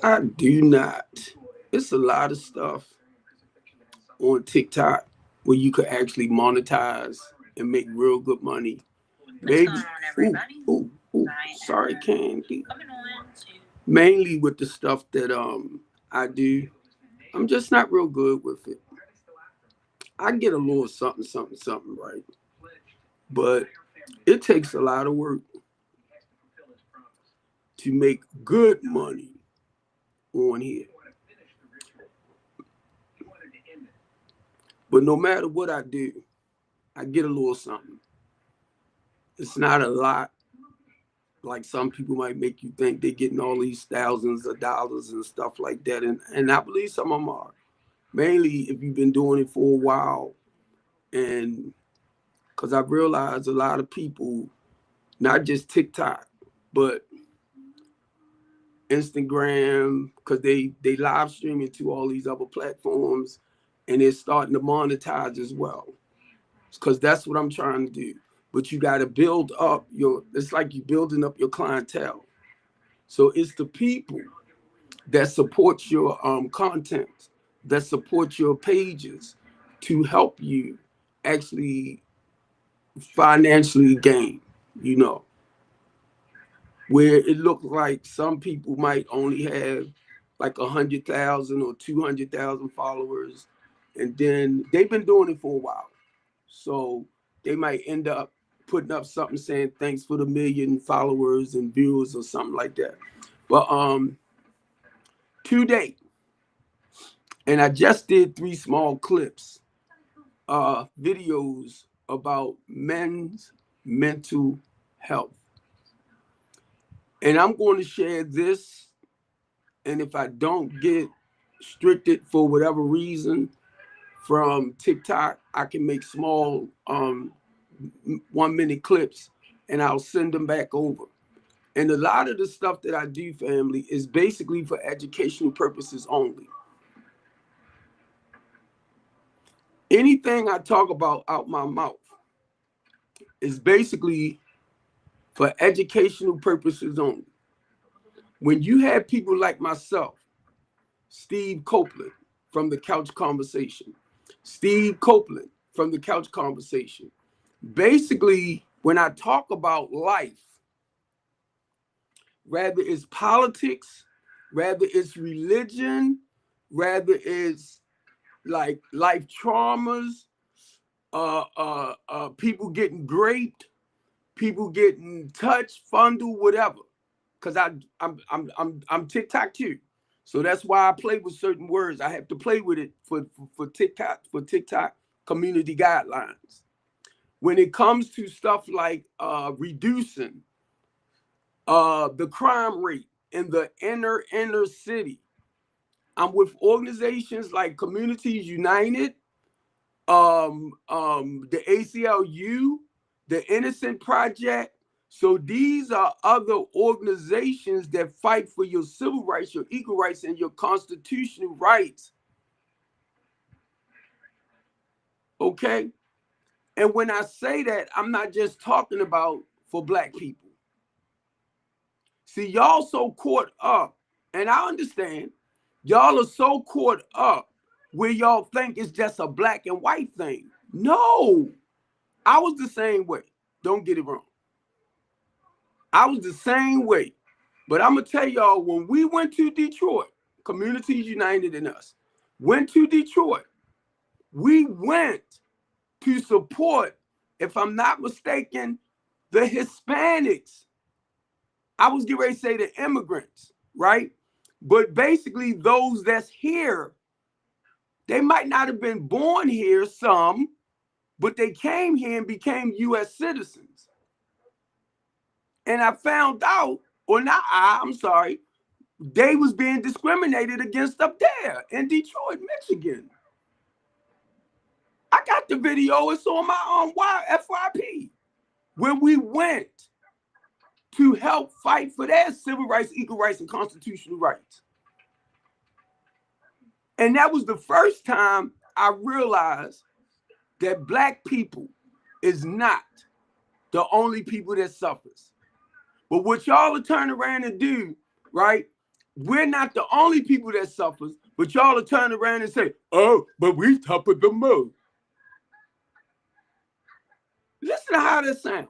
I do not. It's a lot of stuff on TikTok where you could actually monetize and make real good money. What's Maybe, going on, ooh, everybody? ooh, I sorry, am Candy. coming on to. Mainly with the stuff that I do, I'm just not real good with it. I get a little something, something, something right, but it takes a lot of work to make good money on here. But no matter what I do, I get a little something. It's not a lot, like some people might make you think they're getting all these thousands of dollars and stuff like that. And I believe some of them are. Mainly if you've been doing it for a while. And because I've realized a lot of people, not just TikTok, but Instagram, because they live streaming to all these other platforms and they're starting to monetize as well. Because that's what I'm trying to do. But you got to build up it's like you building up your clientele. So it's the people that support your content, that support your pages to help you actually financially gain, you know, where it looked like some people might only have like 100,000 or 200,000 followers, and then they've been doing it for a while. So they might end up putting up something saying thanks for the million followers and views or something like that. But today, and I just did 3 small clips, videos about men's mental health. And I'm going to share this. And if I don't get restricted for whatever reason from TikTok, I can make small 1-minute clips and I'll send them back over. And a lot of the stuff that I do, family, is basically for educational purposes only. Anything I talk about out my mouth is basically for educational purposes only. When you have people like myself, Steve Copeland from the Couch Conversation, Steve Copeland from the Couch Conversation, basically, when I talk about life, rather it's politics, rather it's religion, rather it's like life traumas, people getting raped, people getting touched, fondled, whatever. Because I'm TikTok too, so that's why I play with certain words. I have to play with it for TikTok community guidelines. When it comes to stuff like reducing the crime rate in the inner city, I'm with organizations like Communities United, the ACLU, the Innocent Project. So these are other organizations that fight for your civil rights, your equal rights, and your constitutional rights. Okay? And when I say that, I'm not just talking about for Black people. See, y'all so caught up, and I understand, y'all are so caught up where y'all think it's just a black and white thing. No, I was the same way. Don't get it wrong. I was the same way. But I'm going to tell y'all, when we went to Detroit, Communities United and us, went to Detroit, we went to support, if I'm not mistaken, the Hispanics. I was getting ready to say the immigrants, right? But basically those that's here, they might not have been born here, some, but they came here and became U.S. citizens. And I found out, or not I'm sorry, they was being discriminated against up there in Detroit, Michigan. I got the video. It's on my FYP, where we went to help fight for their civil rights, equal rights, and constitutional rights. And that was the first time I realized that Black people is not the only people that suffers. But what y'all are turning around and do, right? We're not the only people that suffers, but y'all are turning around and say, oh, but we suffer the most. Listen to how that sounds.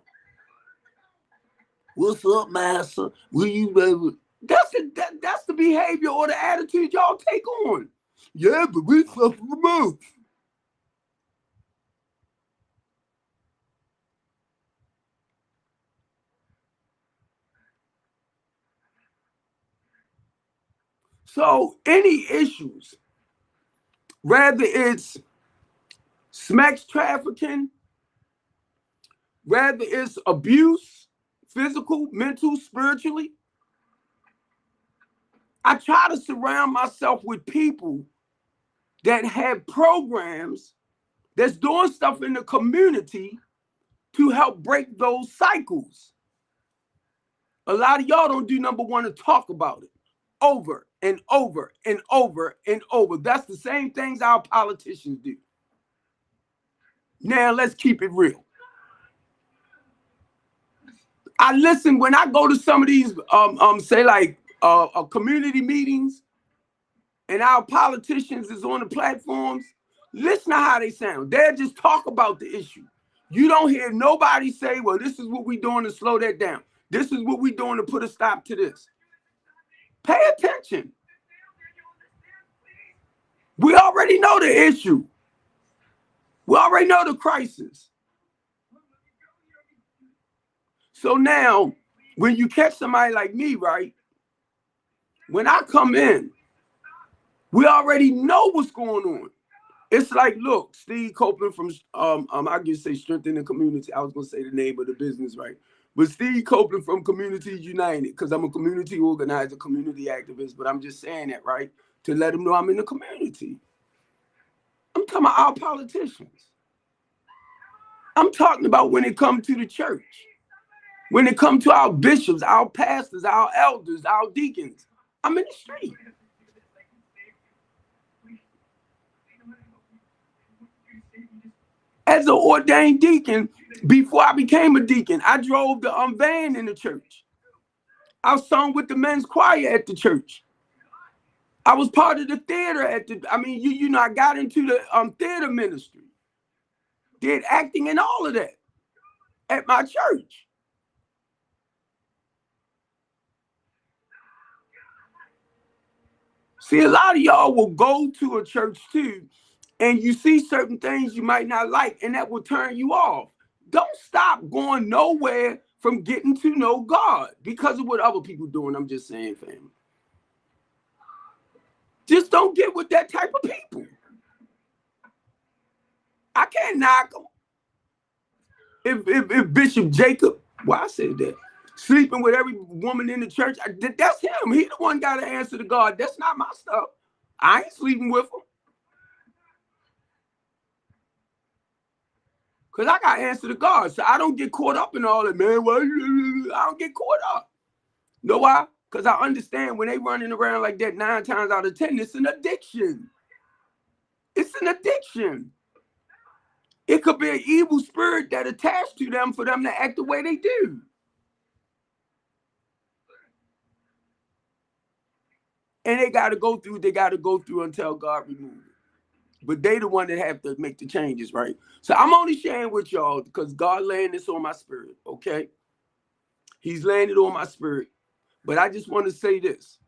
What's up, master? Will you baby? That's the behavior or the attitude y'all take on. Yeah, but we suffer the most. So any issues, whether it's sex trafficking, whether it's abuse, physical, mental, spiritually, I try to surround myself with people that have programs that's doing stuff in the community to help break those cycles. A lot of y'all don't do number one to talk about it over and over and over and over. That's the same things our politicians do. Now let's keep it real. I listen when I go to some of these say like community meetings and our politicians is on the platforms. Listen to how they sound. They'll just talk about the issue. You don't hear nobody say, well, this is what we're doing to slow that down. This is what we're doing to put a stop to this. Pay attention. We already know the issue. We already know the crisis. So now, when you catch somebody like me, right? When I come in, we already know what's going on. It's like, look, Steve Copeland from I just say Strengthen the Community. I was gonna say the name of the business, right? But Steve Copeland from Communities United, because I'm a community organizer, community activist, but I'm just saying that, right? To let them know I'm in the community. I'm talking about our politicians. I'm talking about when it comes to the church, when it comes to our bishops, our pastors, our elders, our deacons. I'm in the street. As an ordained deacon, before I became a deacon, I drove the van in the church. I sung with the men's choir at the church. I was part of the theater at the, you know, I got into the theater ministry. Did acting and all of that at my church. See, a lot of y'all will go to a church too, and you see certain things you might not like, and that will turn you off. Don't stop going nowhere from getting to know God because of what other people doing. I'm just saying, family. Just don't get with that type of people. I can't knock them. If Bishop Jacob, well, I said that, sleeping with every woman in the church, that's him. He the one got to answer to God. That's not my stuff. I ain't sleeping with him. Because I got to answer to God. So I don't get caught up in all that, man. I don't get caught up. Know why? Because I understand when they running around like that 9 times out of 10, it's an addiction. It's an addiction. It could be an evil spirit that attached to them for them to act the way they do. And they got to go through until God removes it. But they the one that have to make the changes, right? So I'm only sharing with y'all because God laying this on my spirit, okay? He's laying it on my spirit. But I just want to say this.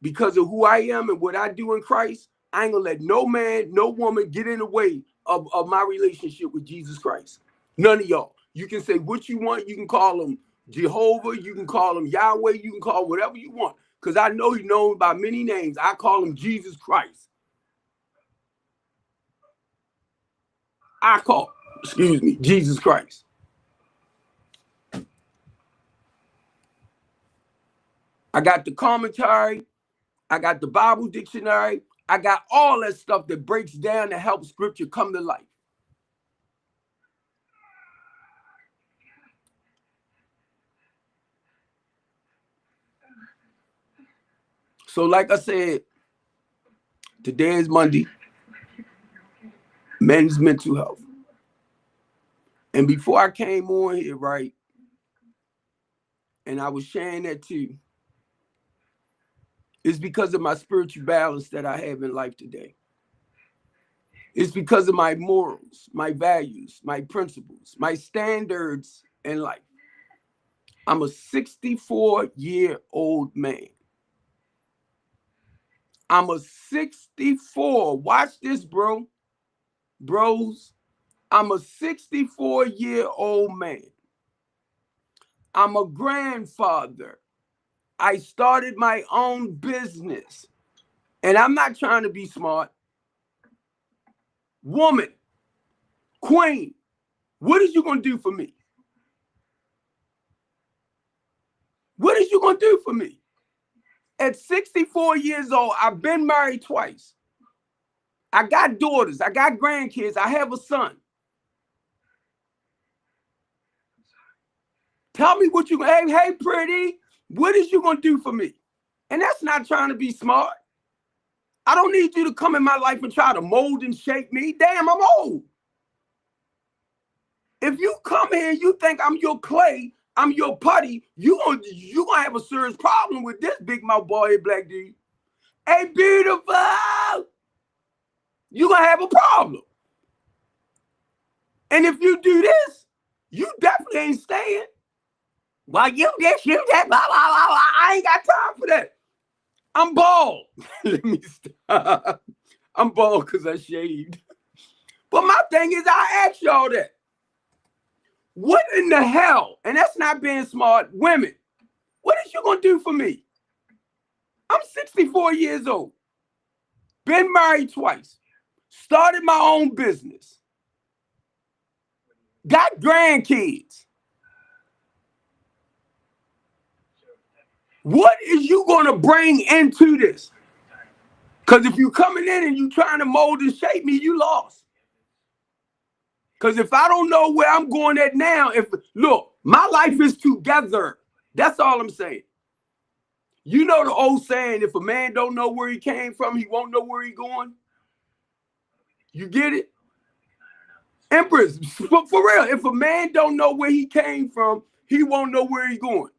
Because of who I am and what I do in Christ, I ain't going to let no man, no woman get in the way of my relationship with Jesus Christ. None of y'all. You can say what you want. You can call him Jehovah. You can call him Yahweh. You can call him whatever you want. Because I know he's known by many names. I call him Jesus Christ. Jesus Christ. I got the commentary. I got the Bible dictionary. I got all that stuff that breaks down to help scripture come to life. So like I said, today is Monday, men's mental health. And before I came on here, right, and I was sharing that too, is because of my spiritual balance that I have in life today. It's because of my morals, my values, my principles, my standards in life. I'm a 64-year-old man. I'm a 64. Watch this, bros. I'm a 64-year-old man. I'm a grandfather. I started my own business. And I'm not trying to be smart. Woman, queen, what is you going to do for me? What is you going to do for me? At 64 years old, I've been married twice. I got daughters. I got grandkids. I have a son. Tell me what you, hey, pretty, what is you going to do for me? And that's not trying to be smart. I don't need you to come in my life and try to mold and shape me. Damn, I'm old. If you come here and you think I'm your clay, I'm your putty, you gonna have a serious problem with this big mouth bald head black dude. Hey, beautiful, you gonna have a problem. And if you do this, you definitely ain't staying. Well, you this, you that, blah, blah, blah, blah. I ain't got time for that. I'm bald. Let me stop. I'm bald because I shaved. But my thing is, I ask y'all that. What in the hell? And that's not being smart. Women, what is you going to do for me? I'm 64 years old. Been married twice. Started my own business. Got grandkids. What is you going to bring into this? Because if you coming in and you trying to mold and shape me, you lost. Because if I don't know where I'm going at now, look, my life is together. That's all I'm saying. You know the old saying, if a man don't know where he came from, he won't know where he going. You get it? Empress, for real, if a man don't know where he came from, he won't know where he going.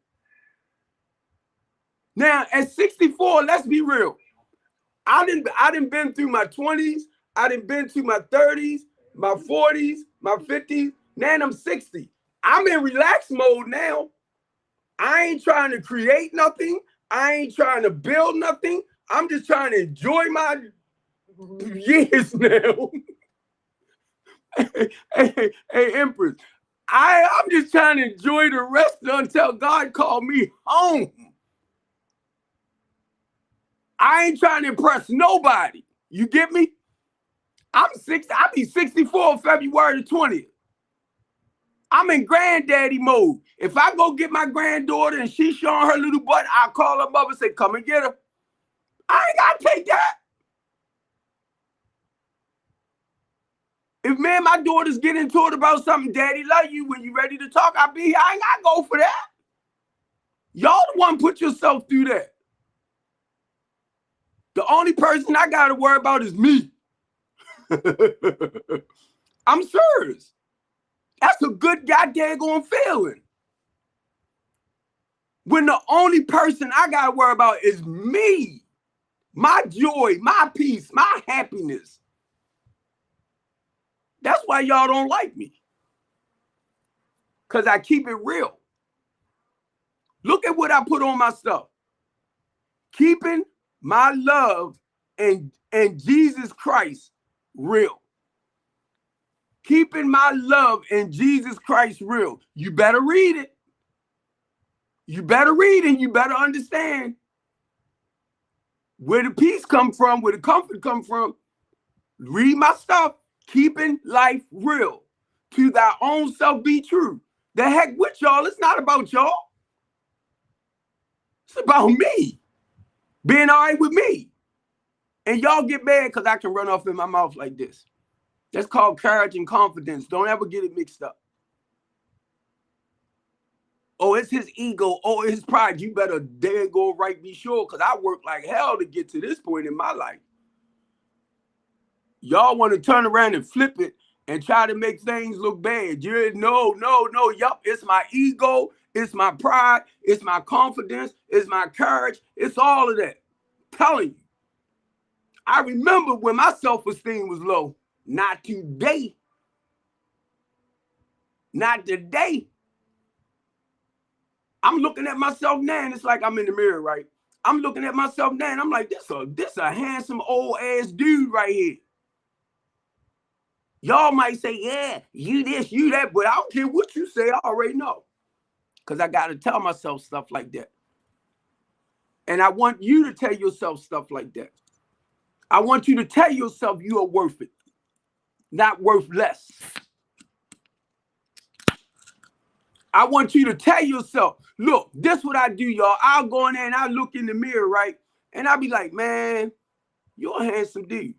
Now, at 64, let's be real. I didn't been through my 20s. I didn't been through my 30s, my 40s, my 50s. Now I'm 60. I'm in relaxed mode now. I ain't trying to create nothing. I ain't trying to build nothing. I'm just trying to enjoy my years now. hey, Empress, I'm just trying to enjoy the rest until God called me home. I ain't trying to impress nobody. You get me? I'll be 64 February the 20th. I'm in granddaddy mode. If I go get my granddaughter and she's showing her little butt, I'll call her mother and say, come and get her. I ain't got to take that. If me and my daughters get into it about something, daddy love you, when you ready to talk, I'll be here. I ain't got to go for that. Y'all the one put yourself through that. The only person I got to worry about is me. I'm serious. That's a good goddamn feeling. When the only person I got to worry about is me. My joy, my peace, my happiness. That's why y'all don't like me. Because I keep it real. Look at what I put on my stuff. Keeping my love and Jesus Christ real. Keeping my love and Jesus Christ real. You better read it. You better read and you better understand where the peace come from, where the comfort come from. Read my stuff. Keeping life real. To thy own self be true. The heck with y'all. It's not about y'all. It's about me. Being all right with me. And y'all get mad because I can run off in my mouth like this. That's called courage and confidence. Don't ever get it mixed up. Oh, it's his ego. Oh, it's his pride. You better dare go right, be sure, because I worked like hell to get to this point in my life. Y'all want to turn around and flip it and try to make things look bad. No. Yup, it's my ego It's my pride. It's my confidence. It's my courage. It's all of that. I'm telling you. I remember when my self-esteem was low. Not today. Not today. I'm looking at myself now, and it's like I'm in the mirror, right? I'm looking at myself now, and I'm like, this a handsome old ass dude right here. Y'all might say, yeah, you this, you that, but I don't care what you say, I already know. Because I got to tell myself stuff like that. And I want you to tell yourself stuff like that. I want you to tell yourself you are worth it, not worth less. I want you to tell yourself, look, this what I do, y'all. I'll go in there and I'll look in the mirror, right? And I'll be like, man, you're a handsome dude.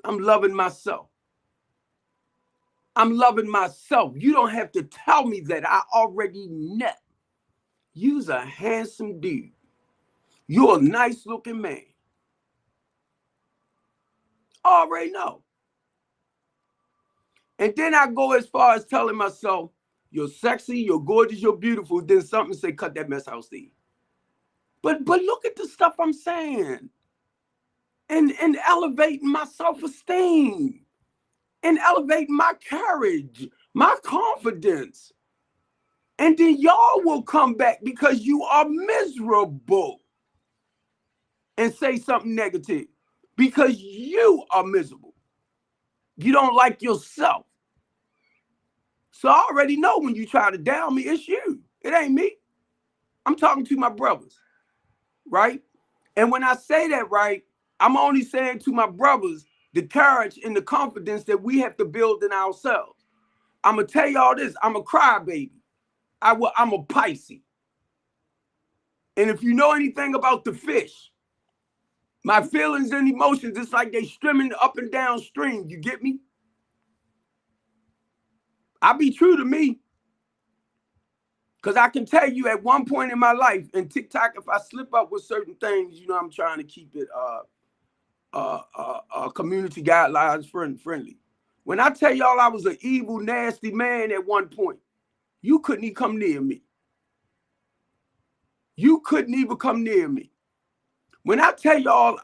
I'm loving myself. I'm loving myself. You don't have to tell me that. I already know. You's a handsome dude. You're a nice looking man. I already know. And then I go as far as telling myself, you're sexy, you're gorgeous, you're beautiful. Then something say, cut that mess out, Steve. But look at the stuff I'm saying. And elevating my self-esteem. And elevating my courage, my confidence. And then y'all will come back because you are miserable and say something negative because you are miserable. You don't like yourself. So I already know when you try to down me, it's you. It ain't me. I'm talking to my brothers, right? And when I say that, right, I'm only saying to my brothers the courage and the confidence that we have to build in ourselves. I'm going to tell y'all this. I'm a crybaby. I'm a Pisces. And if you know anything about the fish, my feelings and emotions, it's like they streaming up and down stream. You get me? I be true to me. Because I can tell you at one point in my life, in TikTok, if I slip up with certain things, you know, I'm trying to keep it community guidelines friendly. When I tell y'all I was an evil, nasty man at one point, you couldn't even come near me. You couldn't even come near me. When I tell y'all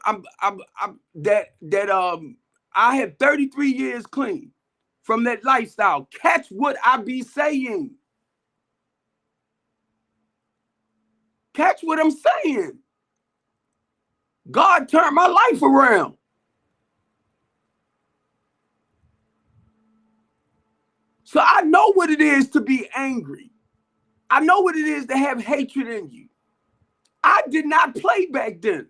I have 33 years clean from that lifestyle, catch what I be saying. Catch what I'm saying. God turned my life around. So I know what it is to be angry. I know what it is to have hatred in you. I did not play back then.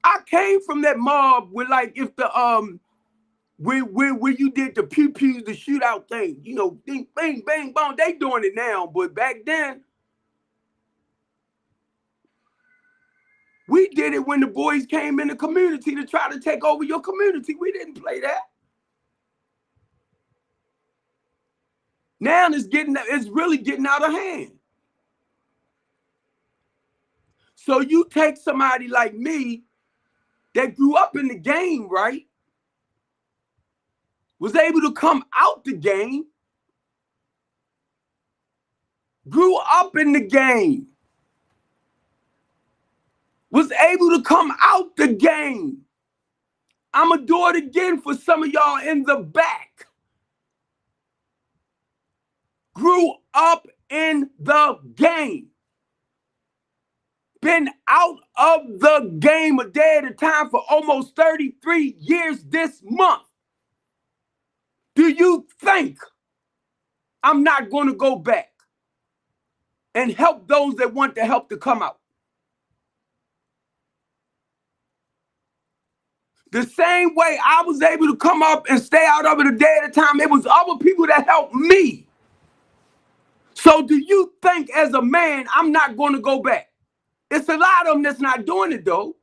I came from that mob where, like, if the where you did the pew pews, the shootout thing, you know, ding, bang, bang, bong. They doing it now, but back then we did it when the boys came in the community to try to take over your community. We didn't play that. Now it's really getting out of hand. So you take somebody like me that grew up in the game, right? Was able to come out the game, grew up in the game, was able to come out the game. I'm going to do it again for some of y'all in the back. Grew up in the game. Been out of the game a day at a time for almost 33 years this month. Do you think I'm not going to go back and help those that want the help to come out? The same way I was able to come up and stay out of it a day at a time, it was other people that helped me. So do you think as a man, I'm not going to go back? It's a lot of them that's not doing it though.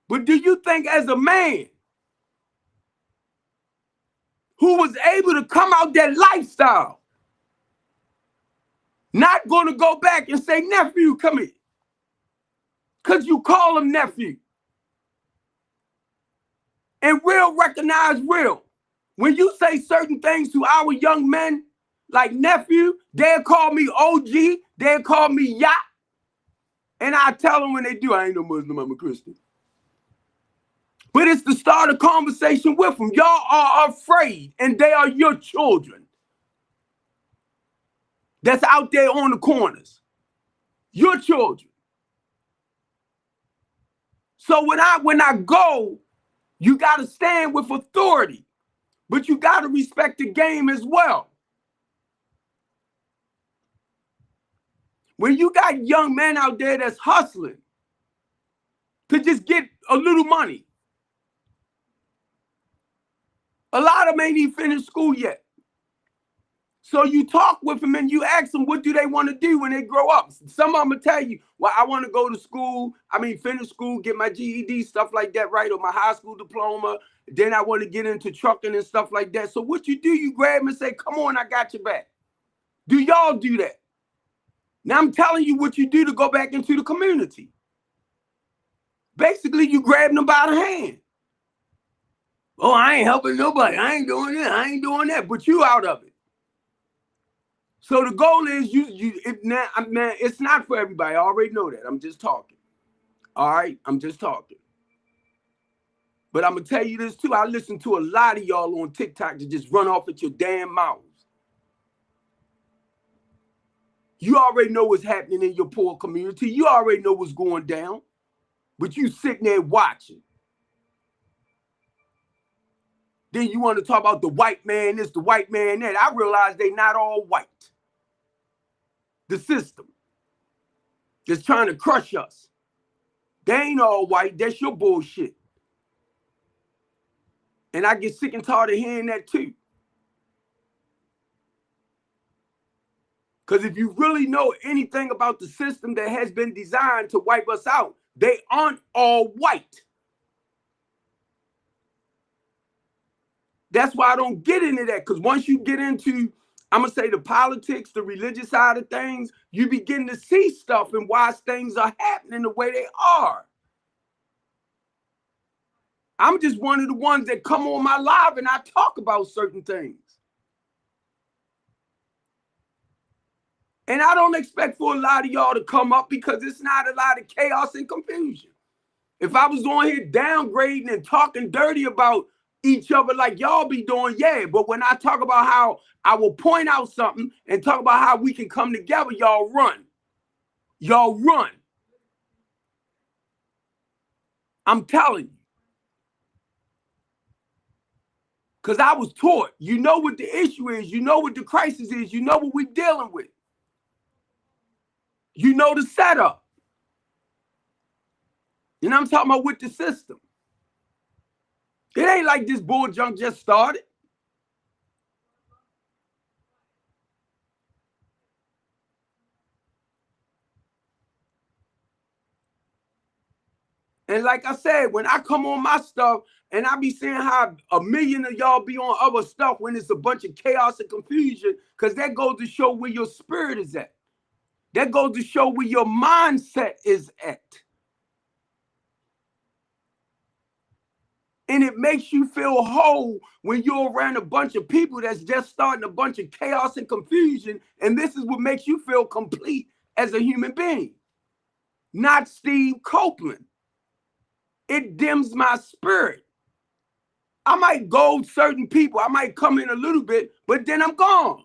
But do you think as a man who was able to come out that lifestyle, not going to go back and say, nephew, come here? Because you call him nephew. And real recognize real. When you say certain things to our young men, like nephew, they'll call me OG, they'll call me Yacht. And I tell them when they do, I ain't no Muslim, I'm a Christian. But it's to start a conversation with them. Y'all are afraid, and they are your children that's out there on the corners. Your children. So when I go, you got to stand with authority, but you got to respect the game as well. When you got young men out there that's hustling to just get a little money, a lot of them ain't even finished school yet. So you talk with them and you ask them, what do they want to do when they grow up? Some of them will tell you, well, I want to go to school. Finish school, get my GED, stuff like that, right? Or my high school diploma. Then I want to get into trucking and stuff like that. So what you do, you grab them and say, come on, I got your back. Do y'all do that? Now I'm telling you what you do to go back into the community. Basically, you grab them by the hand. Oh, I ain't helping nobody. I ain't doing this. I ain't doing that. But you out of it. So the goal is it's not for everybody. I already know that. I'm just talking. All right? I'm just talking. But I'm going to tell you this too. I listen to a lot of y'all on TikTok to just run off at your damn mouths. You already know what's happening in your poor community. You already know what's going down. But you sitting there watching. Then you want to talk about the white man this, the white man that. I realize they not all white. The system that's trying to crush us. They ain't all white. That's your bullshit. And I get sick and tired of hearing that too. Because if you really know anything about the system that has been designed to wipe us out, they aren't all white. That's why I don't get into that. Because once you get into, I'm going to say, the politics, the religious side of things, you begin to see stuff and why things are happening the way they are. I'm just one of the ones that come on my live and I talk about certain things. And I don't expect for a lot of y'all to come up because it's not a lot of chaos and confusion. If I was on here downgrading and talking dirty about each other like y'all be doing, yeah. But when I talk about how I will point out something and talk about how we can come together, y'all run. Y'all run. I'm telling you. Because I was taught, you know what the issue is, you know what the crisis is, you know what we're dealing with. You know the setup. And I'm talking about with the system. It ain't like this bull junk just started. And like I said, when I come on my stuff and I be seeing how a million of y'all be on other stuff when it's a bunch of chaos and confusion, because that goes to show where your spirit is at. That goes to show where your mindset is at. And it makes you feel whole when you're around a bunch of people that's just starting a bunch of chaos and confusion. And this is what makes you feel complete as a human being. Not Steve Copeland. It dims my spirit. I might gold certain people. I might come in a little bit, but then I'm gone.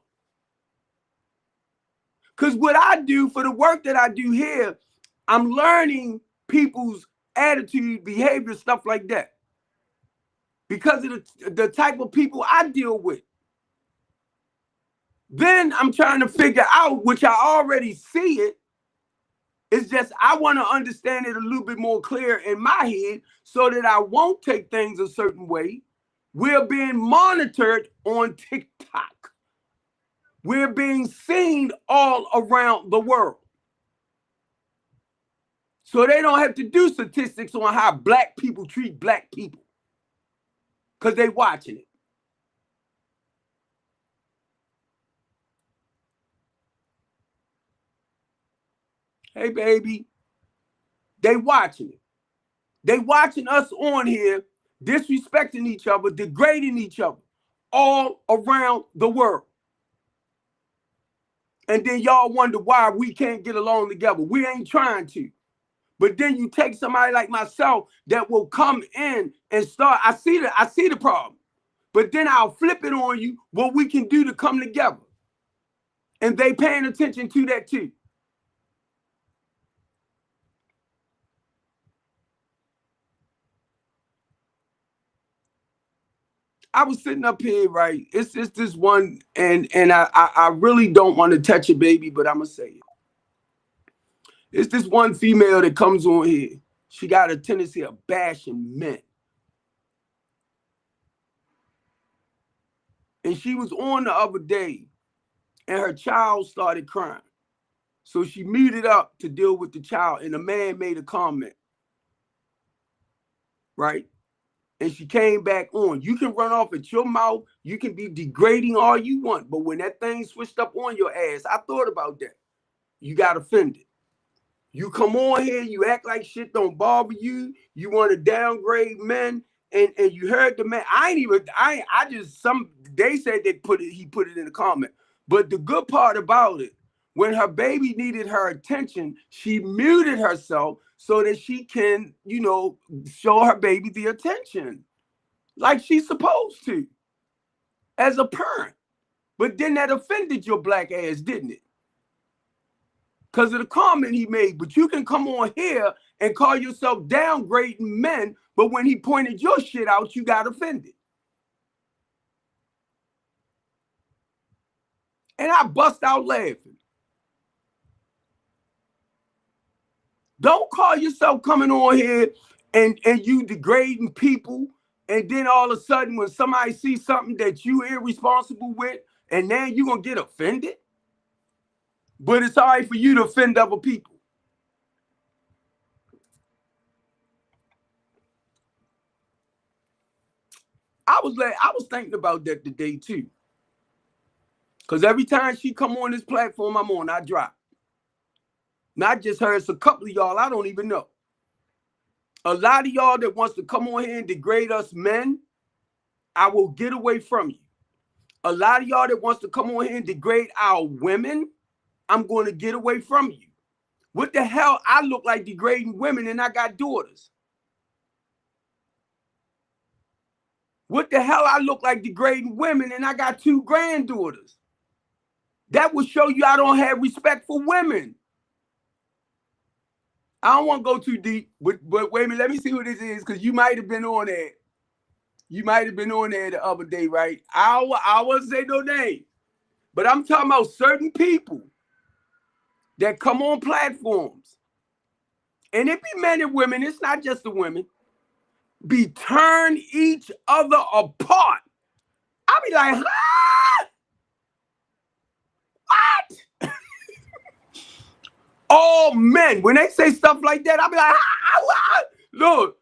Because what I do for the work that I do here, I'm learning people's attitude, behavior, stuff like that. Because of the type of people I deal with. Then I'm trying to figure out, which I already see it. It's just I want to understand it a little bit more clear in my head so that I won't take things a certain way. We're being monitored on TikTok. We're being seen all around the world. So they don't have to do statistics on how black people treat black people because they're watching it. Hey, baby, they watching it. They watching us on here disrespecting each other, degrading each other all around the world. And then y'all wonder why we can't get along together. We ain't trying to. But then you take somebody like myself that will come in and start. I see the problem. But then I'll flip it on you what we can do to come together. And they paying attention to that too. I was sitting up here, right? It's just this one, and I really don't want to touch a baby, but I'm gonna say it. It's this one female that comes on here. She got a tendency of bashing men. And she was on the other day, and her child started crying. So she muted up to deal with the child, and the man made a comment, right? And she came back on. You can run off at your mouth. You can be degrading all you want. But when that thing switched up on your ass, I thought about that. You got offended. You come on here, you act like shit don't bother you. You want to downgrade men. And you heard the man. They said he put it in the comment. But the good part about it, when her baby needed her attention, she muted herself so that she can, show her baby the attention like she's supposed to as a parent. But then that offended your black ass, didn't it? Because of the comment he made. But you can come on here and call yourself downgrading men, but when he pointed your shit out, you got offended. And I bust out laughing. Don't call yourself coming on here and you degrading people, and then all of a sudden when somebody sees something that you irresponsible with, and now you're going to get offended? But it's all right for you to offend other people. I was thinking about that today too. Because every time she come on this platform I'm on, I drop. Not just her, it's a couple of y'all I don't even know. A lot of y'all that wants to come on here and degrade us men, I will get away from you. A lot of y'all that wants to come on here and degrade our women, I'm going to get away from you. What the hell? I look like degrading women and I got daughters. What the hell? I look like degrading women and I got 2 granddaughters. That will show you I don't have respect for women. I don't want to go too deep, but wait a minute, let me see who this is, because you might have been on there. You might have been on there the other day, right? I won't say no name, but I'm talking about certain people that come on platforms, and it be men and women, it's not just the women, be turn each other apart. I be like, huh? What? All men, when they say stuff like that, I be like,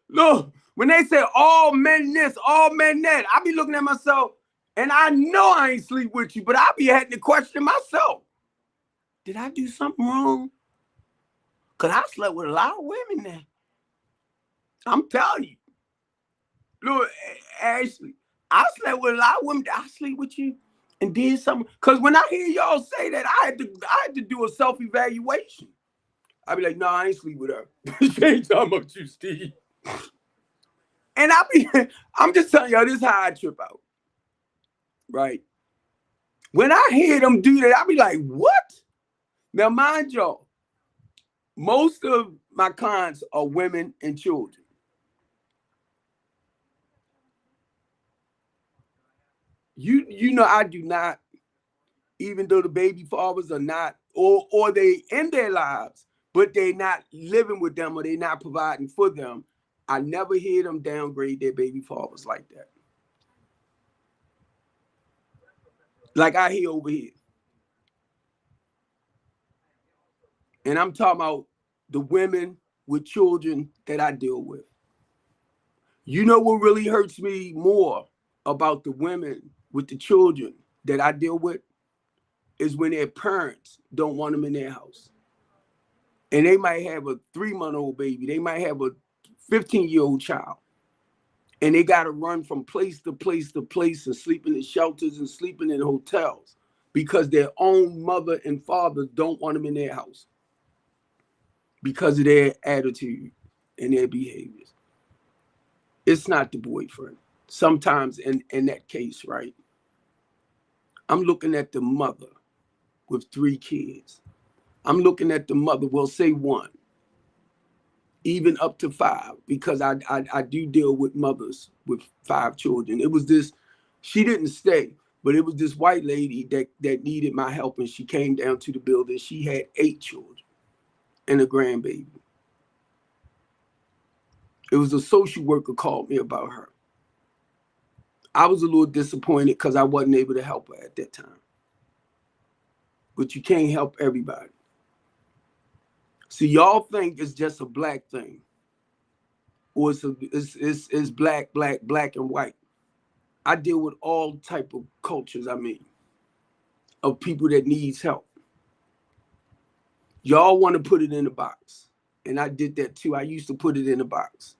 look, when they say all men this, all men that, I be looking at myself, and I know I ain't sleep with you, but I be having to question myself. Did I do something wrong? Because I slept with a lot of women now. I'm telling you. Look, Ashley, I slept with a lot of women. Did I sleep with you and did something? Because when I hear y'all say that, I had to do a self-evaluation. I be like, no, I ain't sleep with her. She ain't talking about you, Steve. And I'm just telling y'all, this is how I trip out. Right? When I hear them do that, I be like, what? Now, mind y'all, most of my clients are women and children. You know, I do not, even though the baby fathers are not, or they in their lives, but they not living with them or they not providing for them, I never hear them downgrade their baby fathers like that. Like I hear over here. And I'm talking about the women with children that I deal with. You know what really hurts me more about the women with the children that I deal with is when their parents don't want them in their house. And they might have a 3-month-old baby. They might have a 15-year-old child. And they got to run from place to place to place and sleeping in shelters and sleeping in hotels because their own mother and father don't want them in their house because of their attitude and their behaviors. It's not the boyfriend. Sometimes in that case, right, I'm looking at the mother with 3 kids. I'm looking at the mother, well, say 1, even up to 5, because I do deal with mothers with 5 children. It was this, she didn't stay, but it was this white lady that needed my help, and she came down to the building. She had 8 children and a grandbaby. It was a social worker called me about her. I was a little disappointed because I wasn't able to help her at that time. But you can't help everybody. See, y'all think it's just a black thing, or it's black, black and white. I deal with all type of cultures, of people that needs help. Y'all want to put it in a box. And I did that too. I used to put it in a box.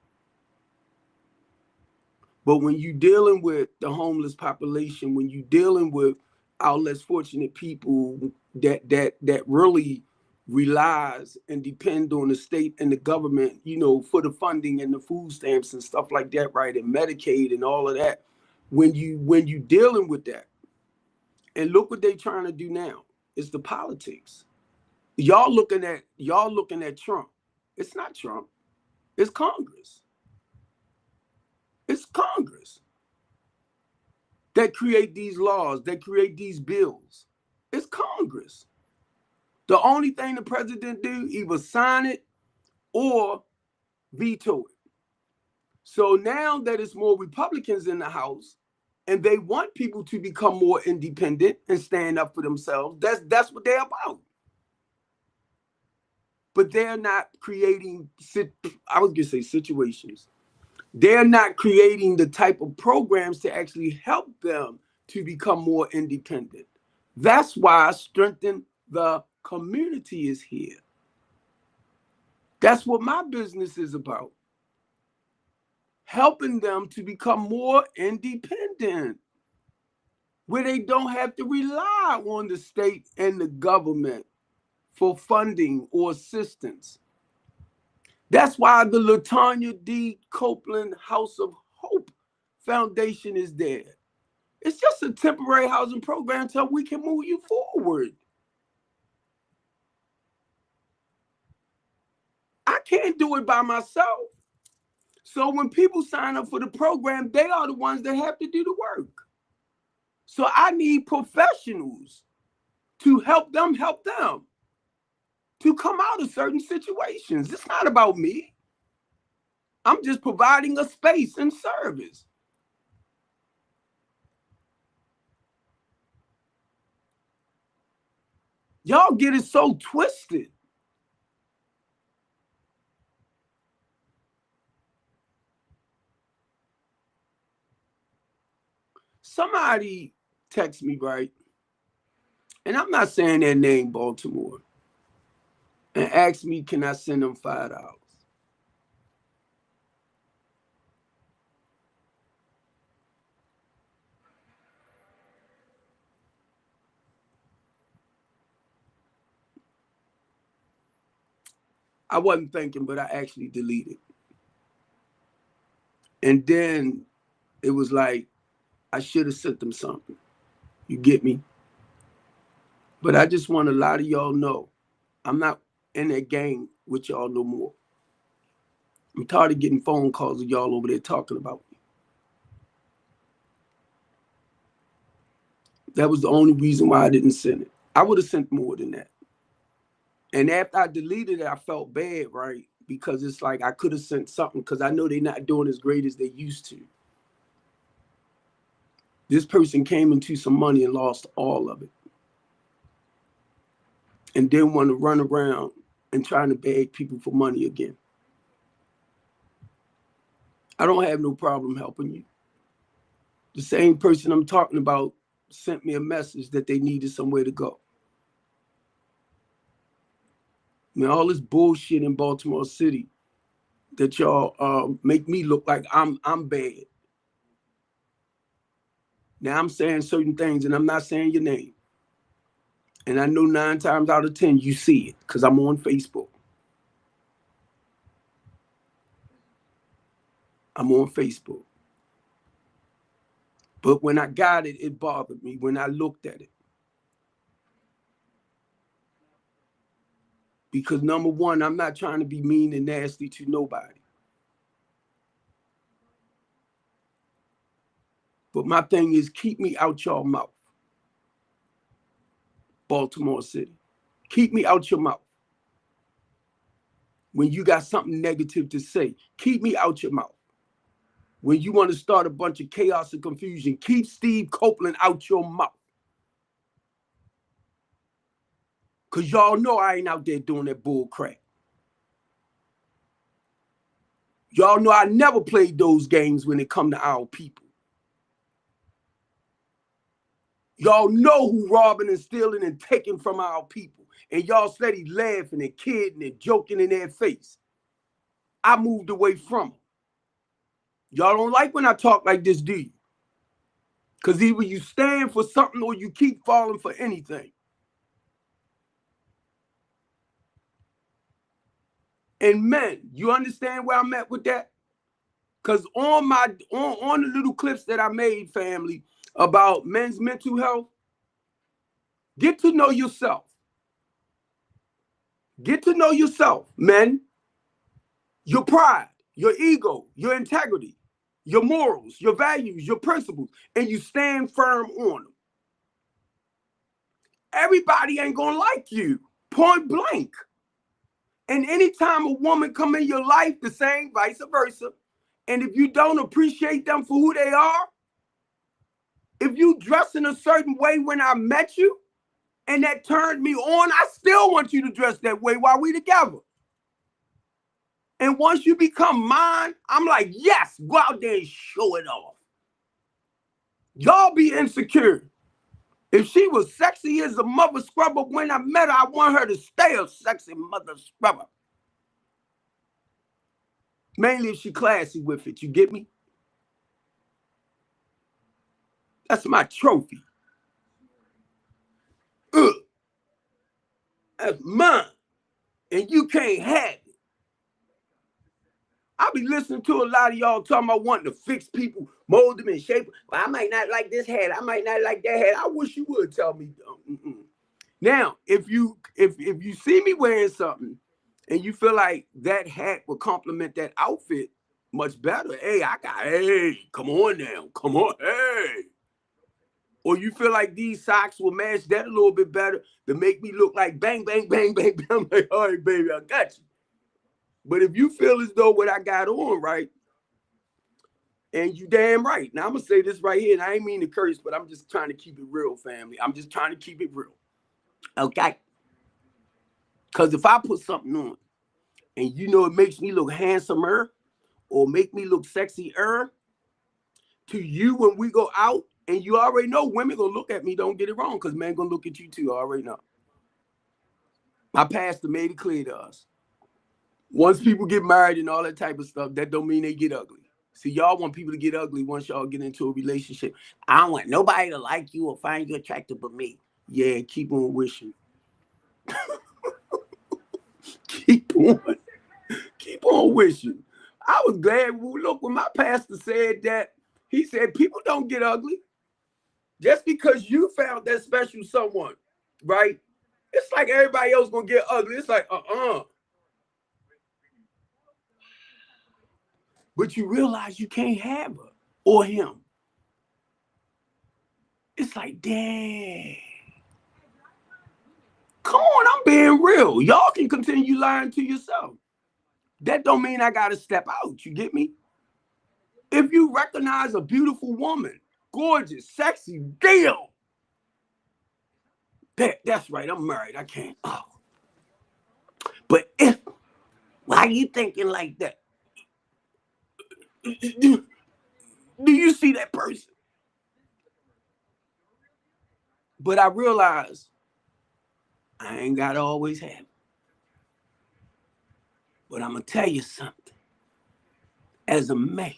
But when you're dealing with the homeless population, when you're dealing with our less fortunate people that really relies and depend on the state and the government, for the funding and the food stamps and stuff like that, right? And Medicaid and all of that. When you dealing with that, and look what they're trying to do now. It's the politics. Y'all looking at Trump. It's not Trump. It's Congress. It's Congress that create these laws, that create these bills. It's Congress. The only thing the president do, either sign it or veto it. So now that it's more Republicans in the House, and they want people to become more independent and stand up for themselves, that's what they're about. But they're not creating, I was gonna say situations. They're not creating the type of programs to actually help them to become more independent. That's why Strengthen the Community is here. That's what my business is about. Helping them to become more independent, where they don't have to rely on the state and the government for funding or assistance. That's why the LaTanya D. Copeland House of Hope Foundation is there. It's just a temporary housing program until we can move you forward. I can't do it by myself. So when people sign up for the program, they are the ones that have to do the work. So I need professionals to help them to come out of certain situations. It's not about me. I'm just providing a space and service. Y'all get it so twisted. Somebody text me, right? And I'm not saying their name, Baltimore, and asked me, can I send them $5? I wasn't thinking, but I actually deleted. And then it was like, I should have sent them something. You get me? But I just want a lot of y'all know, I'm not in that game with y'all no more. I'm tired of getting phone calls of y'all over there talking about me. That was the only reason why I didn't send it. I would have sent more than that. And after I deleted it, I felt bad, right? Because it's like I could have sent something because I know they're not doing as great as they used to. This person came into some money and lost all of it. And then want to run around and trying to beg people for money again. I don't have no problem helping you. The same person I'm talking about sent me a message that they needed somewhere to go. Man, all this bullshit in Baltimore City, that y'all make me look like I'm bad. Now I'm saying certain things and I'm not saying your name. And I know 9 times out of 10 you see it because I'm on Facebook. I'm on Facebook. But when I got it, it bothered me when I looked at it. Because number one, I'm not trying to be mean and nasty to nobody. But my thing is, keep me out your mouth. Baltimore City. Keep me out your mouth. When you got something negative to say, keep me out your mouth. When you want to start a bunch of chaos and confusion, keep Steve Copeland out your mouth. Because y'all know I ain't out there doing that bull crap. Y'all know I never played those games when it come to our people. Y'all know who robbing and stealing and taking from our people. And y'all steady laughing and kidding and joking in their face. I moved away from them. Y'all don't like when I talk like this, do you? Because either you stand for something or you keep falling for anything. And men, you understand where I'm at with that? Because on the little clips that I made, family, about men's mental health, get to know yourself. Get to know yourself, men. Your pride, your ego, your integrity, your morals, your values, your principles, and you stand firm on them. Everybody ain't gonna like you, point blank. And anytime a woman come in your life, the same, vice versa. And if you don't appreciate them for who they are, if you dress in a certain way when I met you, and that turned me on, I still want you to dress that way while we together. And once you become mine, I'm like, yes, go out there and show it off. Y'all be insecure. If she was sexy as a mother scrubber when I met her, I want her to stay a sexy mother scrubber. Mainly if she classy with it, you get me? That's my trophy. That's mine. And you can't have it. I be listening to a lot of y'all talking about wanting to fix people, mold them and shape them. Well, I might not like this hat. I might not like that hat. I wish you would tell me. Now, if you see me wearing something and you feel like that hat will complement that outfit much better, hey, come on now. Come on, hey. Or you feel like these socks will match that a little bit better to make me look like bang, bang, bang, bang, bang. I'm like, all right, baby, I got you. But if you feel as though what I got on, right, and you damn right. Now, I'm going to say this right here, and I ain't mean to curse, but I'm just trying to keep it real, family. I'm just trying to keep it real. Okay? Because if I put something on, and you know it makes me look handsomer or make me look sexier to you when we go out, and you already know women going to look at me, don't get it wrong, because men going to look at you too, I already know. My pastor made it clear to us. Once people get married and all that type of stuff, that don't mean they get ugly. See, y'all want people to get ugly once y'all get into a relationship. I don't want nobody to like you or find you attractive but me. Yeah, keep on wishing. Keep on wishing. I was glad, look, when my pastor said that, he said, people don't get ugly. Just because you found that special someone, right? It's like everybody else gonna get ugly. It's like, But you realize you can't have her or him. It's like, dang. Come on, I'm being real. Y'all can continue lying to yourself. That don't mean I gotta step out. You get me? If you recognize a beautiful woman, gorgeous, sexy, deal. That's right, I'm married. I can't. Oh. But why are you thinking like that? Do you see that person? But I realize I ain't gotta always have it. But I'm gonna tell you something. As a man,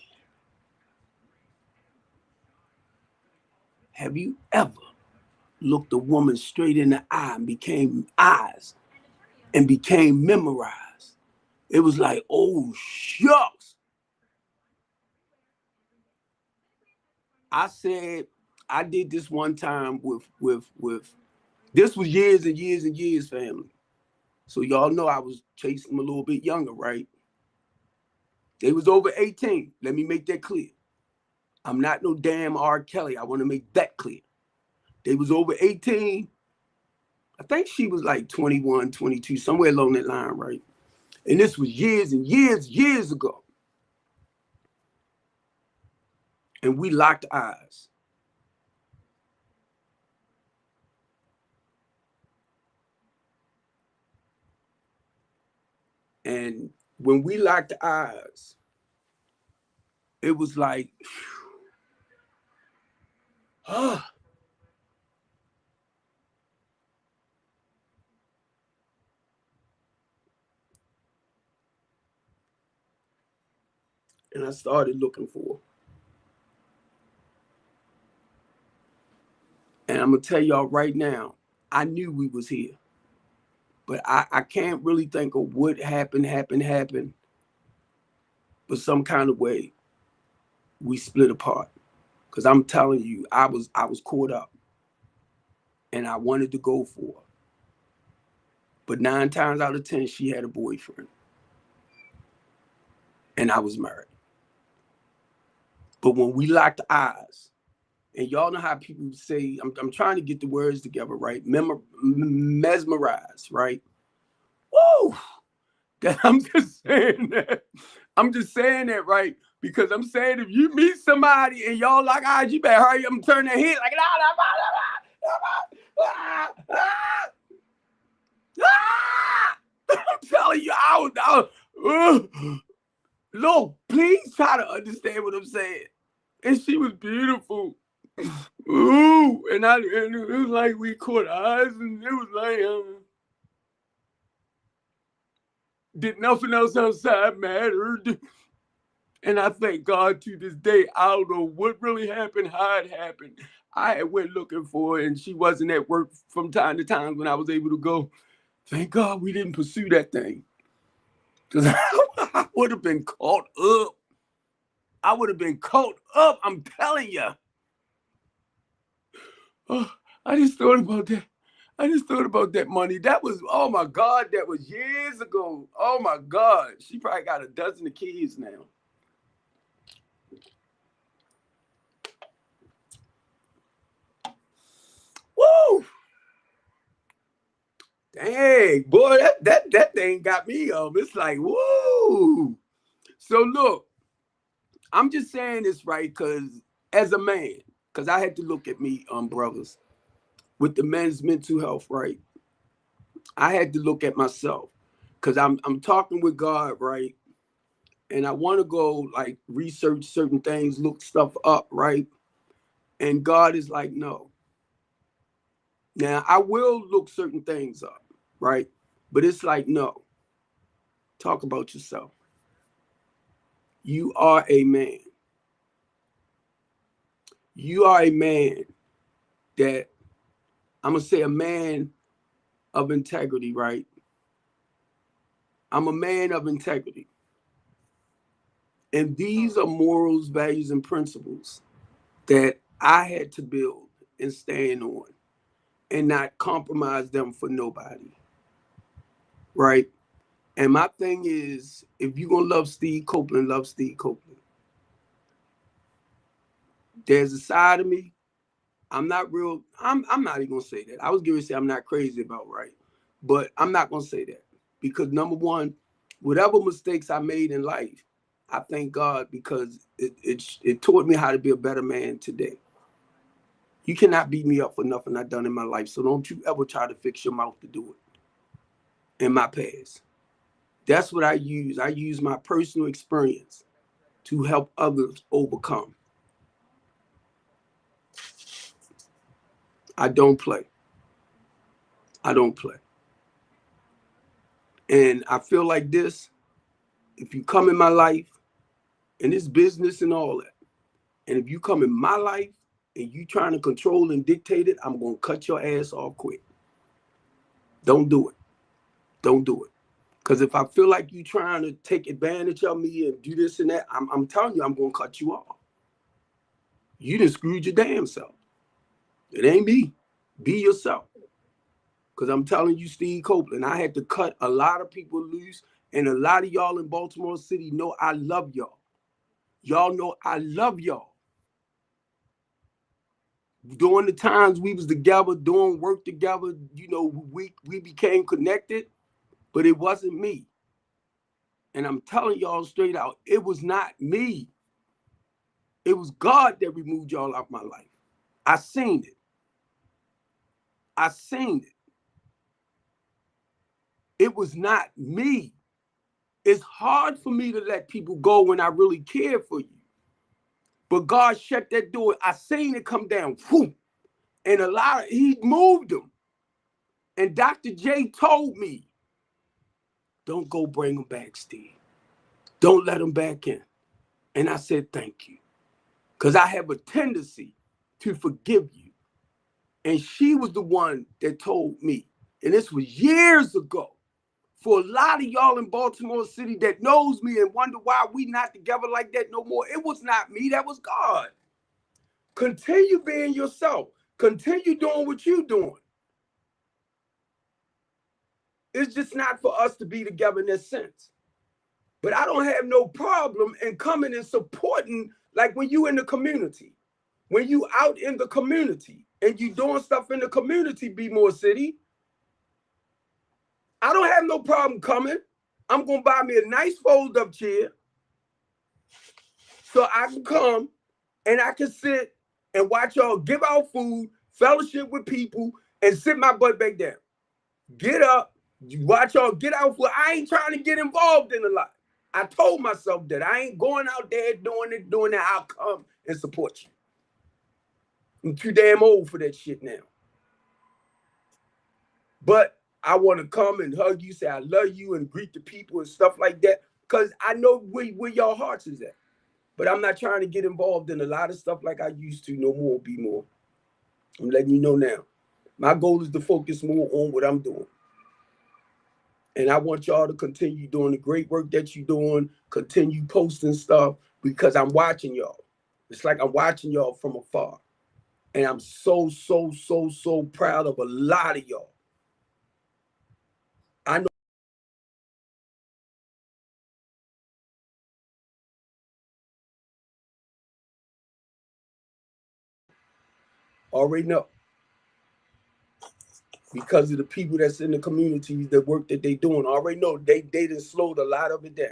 have you ever looked a woman straight in the eye and became memorized? It was like, oh shucks. I said, I did this one time with this was years and years and years, family. So y'all know I was chasing them a little bit younger, right? They was over 18. Let me make that clear. I'm not no damn R. Kelly. I want to make that clear. They was over 18. I think she was like 21, 22, somewhere along that line, right? And this was years and years ago. And we locked eyes. And when we locked eyes, it was like, and I started looking for her. And I'm gonna tell y'all right now, I knew we was here, but I can't really think of what happened. But some kind of way we split apart. Cause I'm telling you, I was caught up, and I wanted to go for her. But 9 times out of 10, she had a boyfriend, and I was married. But when we locked eyes, and y'all know how people say, I'm trying to get the words together, right? Mesmerized, right? Woo! I'm just saying that. I'm just saying that, right? Because I'm saying if you meet somebody and y'all like eyes, you better hurry up and turn their head like, I'm telling you, look, please try to understand what I'm saying. And she was beautiful. Ooh, and it was like we caught eyes, and it was like, did nothing else outside mattered. And I thank God to this day, I don't know what really happened, how it happened. I went looking for her, and she wasn't at work from time to time when I was able to go. Thank God we didn't pursue that thing. Because I would have been caught up. I would have been caught up, I'm telling you. Oh, I just thought about that. I just thought about that money. That was, oh my God, that was years ago. Oh my God. She probably got a dozen of kids now. Woo! Dang, boy, that thing got me up. It's like, woo. So look, I'm just saying this, right? Because as a man, because I had to look at me, brothers, with the men's mental health, right? I had to look at myself. Because I'm talking with God, right? And I want to go like research certain things, look stuff up, right? And God is like, no. Now I will look certain things up, right? But it's like, no. Talk about yourself. You are a man. You are a man that, I'm going to say, a man of integrity, right? I'm a man of integrity. And these are morals, values, and principles that I had to build and stand on and not compromise them for nobody, right? And my thing is, if you're going to love Steve Copeland, love Steve Copeland. There's a side of me, I'm not not even going to say that. I was going to say I'm not crazy about, right? But I'm not going to say that. Because number one, whatever mistakes I made in life, I thank God because it taught me how to be a better man today. You cannot beat me up for nothing I've done in my life. So don't you ever try to fix your mouth to do it in my past. That's what I use. I use my personal experience to help others overcome. I don't play. I don't play. And I feel like this, if you come in my life and it's business and all that. And if you come in my life and you trying to control and dictate it, I'm going to cut your ass off quick. Don't do it. Don't do it. Because if I feel like you trying to take advantage of me and do this and that, I'm telling you, I'm going to cut you off. You done screwed your damn self. It ain't me. Be yourself. Because I'm telling you, Steve Copeland, I had to cut a lot of people loose, and a lot of y'all in Baltimore City know I love y'all. Y'all know I love y'all. During the times we was together, doing work together, you know, we became connected, but it wasn't me. And I'm telling y'all straight out, it was not me. It was God that removed y'all out my life. I seen it. I seen it. It was not me. It's hard for me to let people go when I really care for you. But God shut that door. I seen it come down. Whoop, and he moved them. And Dr. J told me, don't go bring them back, Steve. Don't let them back in. And I said, thank you. Because I have a tendency to forgive you. And she was the one that told me. And this was years ago. For a lot of y'all in Baltimore City that knows me and wonder why we not together like that no more, it was not me, that was God. Continue being yourself. Continue doing what you're doing. It's just not for us to be together in that sense. But I don't have no problem in coming and supporting, like when you in the community. When you out in the community and you doing stuff in the community, B-More City, I don't have no problem coming. I'm going to buy me a nice fold-up chair so I can come and I can sit and watch y'all give out food, fellowship with people, and sit my butt back down. Get up, watch y'all get out food. I ain't trying to get involved in a lot. I told myself that I ain't going out there doing that. I'll come and support you. I'm too damn old for that shit now. But I want to come and hug you, say I love you, and greet the people and stuff like that, because I know where your hearts is at. But I'm not trying to get involved in a lot of stuff like I used to no more, B-More. I'm letting you know now. My goal is to focus more on what I'm doing. And I want y'all to continue doing the great work that you're doing, continue posting stuff, because I'm watching y'all. It's like I'm watching y'all from afar. And I'm so proud of a lot of y'all. I know. Already know. Because of the people that's in the communities, the work that they doing. I already know they done slowed a lot of it down.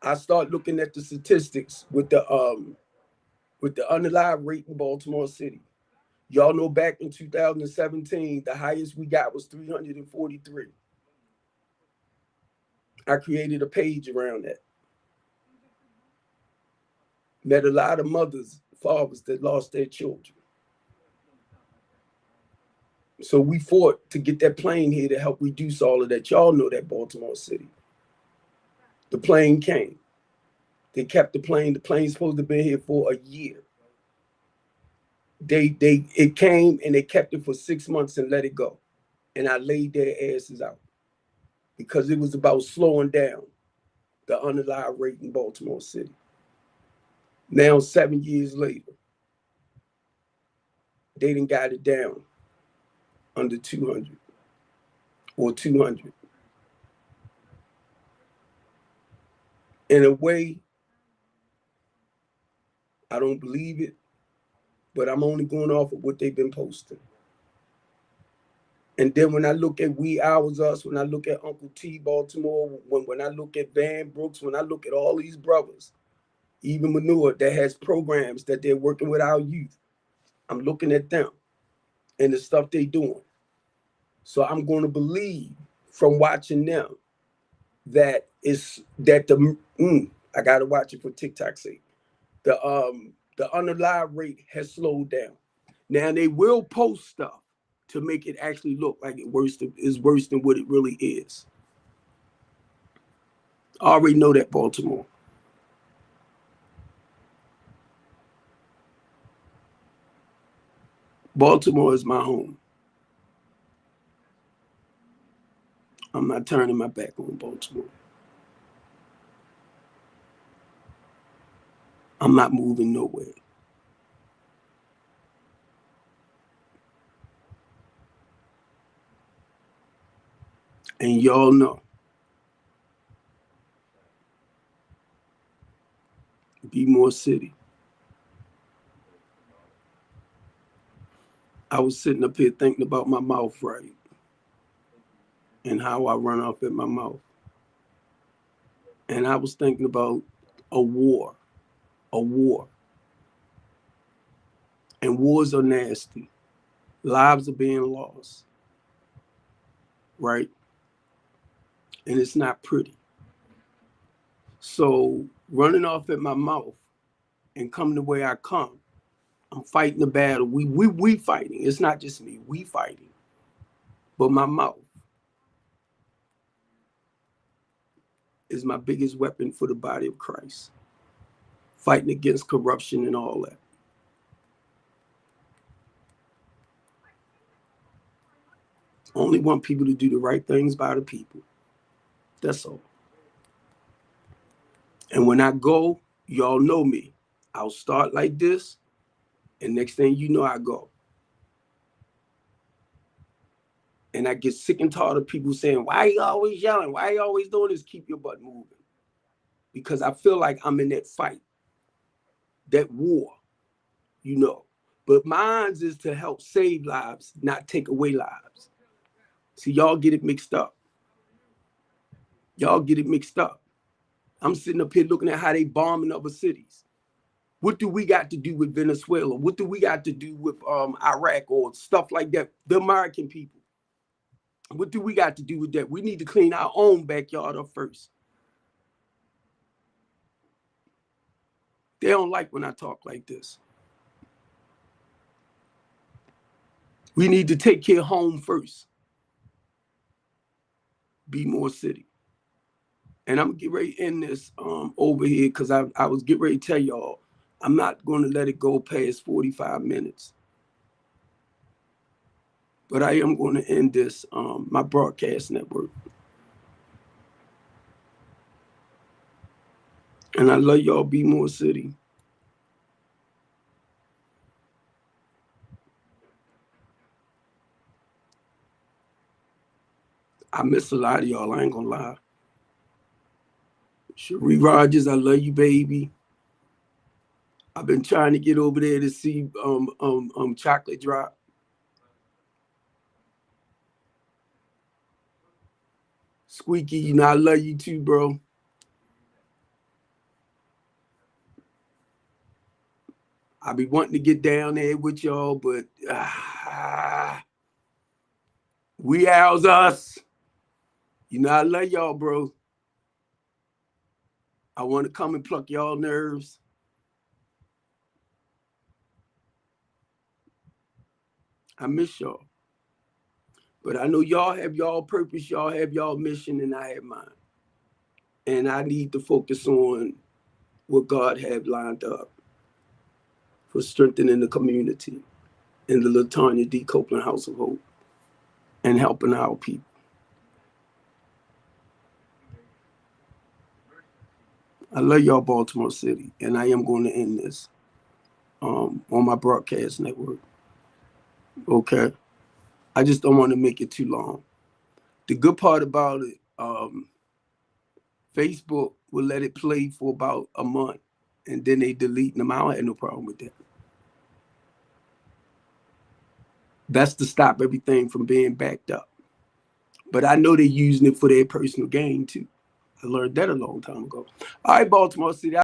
I start looking at the statistics with the unalive rate in Baltimore City. Y'all know back in 2017, the highest we got was 343. I created a page around that. Met a lot of mothers, fathers that lost their children. So we fought to get that plane here to help reduce all of that. Y'all know that Baltimore City. The plane came. They kept the plane. The plane's supposed to have been here for a year. It came and they kept it for 6 months and let it go. And I laid their asses out because it was about slowing down the unalive rate in Baltimore City. Now, 7 years later, they done got it down under 200 or 200. In a way, I don't believe it, but I'm only going off of what they've been posting. And then when I look at We Ours Us, when I look at Uncle T Baltimore, when I look at Van Brooks, when I look at all these brothers, even Manure that has programs that they're working with our youth, I'm looking at them and the stuff they doing. So I'm going to believe from watching them that I got to watch it for TikTok's sake. The unalive rate has slowed down. Now they will post stuff to make it actually look like it's worse than what it really is. I already know that, Baltimore. Baltimore is my home. I'm not turning my back on Baltimore. I'm not moving nowhere. And y'all know, Be More City. I was sitting up here thinking about my mouth, right? And how I run off at my mouth. And I was thinking about a war. And wars are nasty. Lives are being lost, right? And it's not pretty. So running off at my mouth and coming the way I come, I'm fighting the battle. We fighting. It's not just me. We fighting. But my mouth is my biggest weapon for the body of Christ. Fighting against corruption and all that. Only want people to do the right things by the people. That's all. And when I go, y'all know me. I'll start like this, and next thing you know, I go. And I get sick and tired of people saying, why are you always yelling? Why are you always doing this? Keep your butt moving. Because I feel like I'm in that fight, that war, you know. But mine is to help save lives, not take away lives. See, y'all get it mixed up. Y'all get it mixed up. I'm sitting up here looking at how they bombing other cities. What do we got to do with Venezuela? What do we got to do with Iraq or stuff like that? The American people. What do we got to do with that? We need to clean our own backyard up first. They don't like when I talk like this. We need to take care of home first. Be More City. And I'm gonna get ready to end this over here because I was getting ready to tell y'all I'm not going to let it go past 45 minutes. But I am going to end this, my broadcast network. And I love y'all, Be More City. I miss a lot of y'all, I ain't gonna lie. Cherie Rogers, I love you, baby. I've been trying to get over there to see Chocolate Drop. Squeaky, you know, I love you too, bro. I be wanting to get down there with y'all, but we ours us. You know, I love y'all, bro. I want to come and pluck y'all nerves. I miss y'all. But I know y'all have y'all purpose, y'all have y'all mission, and I have mine. And I need to focus on what God have lined up for strengthening the community in the LaTanya D. Copeland House of Hope and helping our people. I love y'all, Baltimore City, and I am going to end this on my broadcast network. Okay? I just don't want to make it too long. The good part about it, Facebook will let it play for about a month, and then they delete them. I don't have no problem with that. That's to stop everything from being backed up. But I know they're using it for their personal gain too. I learned that a long time ago. All right, Baltimore City.